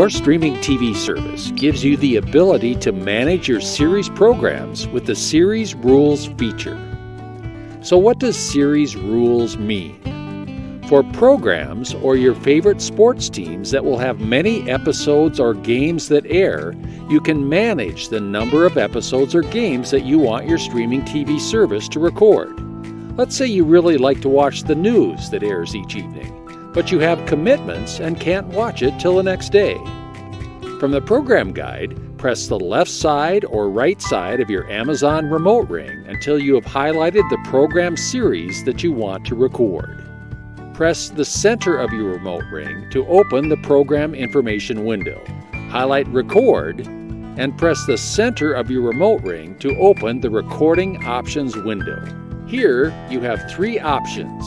Your streaming TV service gives you the ability to manage your series programs with the Series Rules feature. So what does Series Rules mean? For programs or your favorite sports teams that will have many episodes or games that air, you can manage the number of episodes or games that you want your streaming TV service to record. Let's say you really like to watch the news that airs each evening, but you have commitments and can't watch it till the next day. From the program guide, press the left side or right side of your Amazon remote ring until you have highlighted the program series that you want to record. Press the center of your remote ring to open the program information window. Highlight Record and press the center of your remote ring to open the recording options window. Here you have three options.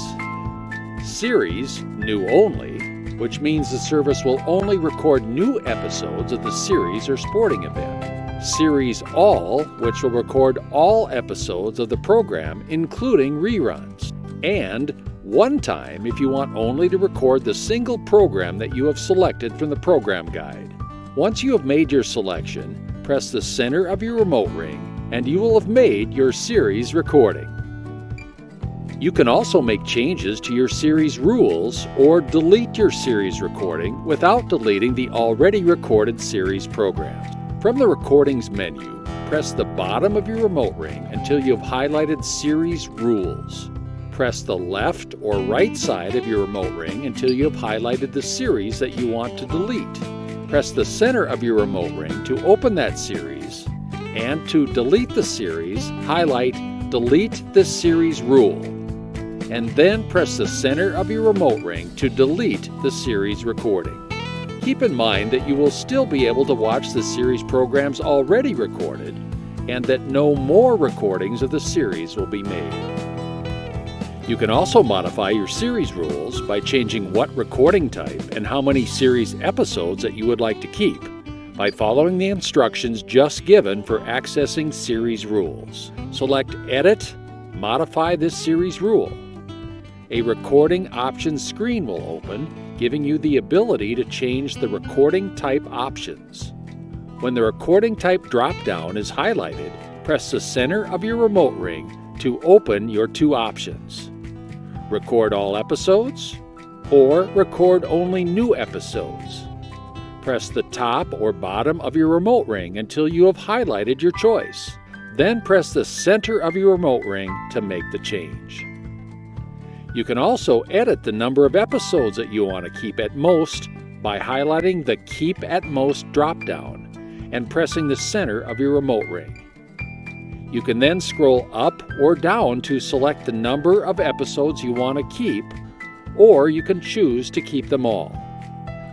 Series, New Only, which means the service will only record new episodes of the series or sporting event. Series All, which will record all episodes of the program, including reruns. And One Time, if you want only to record the single program that you have selected from the program guide. Once you have made your selection, press the center of your remote ring, and you will have made your series recording. You can also make changes to your series rules or delete your series recording without deleting the already recorded series programs. From the Recordings menu, press the bottom of your remote ring until you have highlighted Series Rules. Press the left or right side of your remote ring until you have highlighted the series that you want to delete. Press the center of your remote ring to open that series, and to delete the series, highlight Delete this series rule, and then press the center of your remote ring to delete the series recording. Keep in mind that you will still be able to watch the series programs already recorded, and that no more recordings of the series will be made. You can also modify your series rules by changing what recording type and how many series episodes that you would like to keep by following the instructions just given for accessing series rules. Select Edit, Modify this series rule. A recording options screen will open, giving you the ability to change the recording type options. When the recording type drop-down is highlighted, press the center of your remote ring to open your two options. Record all episodes or record only new episodes. Press the top or bottom of your remote ring until you have highlighted your choice. Then press the center of your remote ring to make the change. You can also edit the number of episodes that you want to keep at most by highlighting the Keep at Most drop-down and pressing the center of your remote ring. You can then scroll up or down to select the number of episodes you want to keep, or you can choose to keep them all.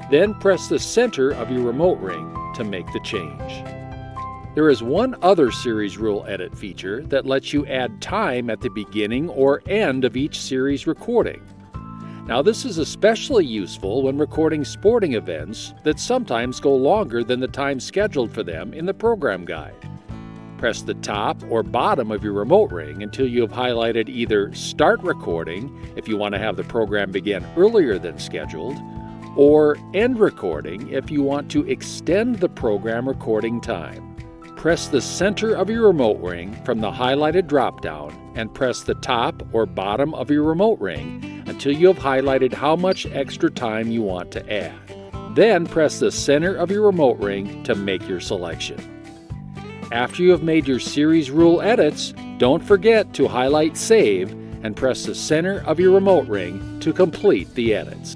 Then press the center of your remote ring to make the change. There is one other series rule edit feature that lets you add time at the beginning or end of each series recording. Now, this is especially useful when recording sporting events that sometimes go longer than the time scheduled for them in the program guide. Press the top or bottom of your remote ring until you have highlighted either Start Recording if you want to have the program begin earlier than scheduled, or End Recording if you want to extend the program recording time. Press the center of your remote ring from the highlighted drop-down and press the top or bottom of your remote ring until you have highlighted how much extra time you want to add. Then press the center of your remote ring to make your selection. After you have made your series rule edits, don't forget to highlight Save and press the center of your remote ring to complete the edits.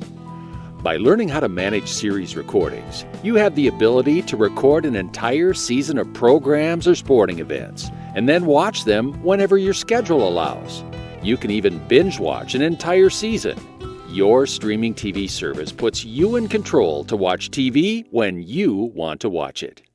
By learning how to manage series recordings, you have the ability to record an entire season of programs or sporting events, and then watch them whenever your schedule allows. You can even binge watch an entire season. Your streaming TV service puts you in control to watch TV when you want to watch it.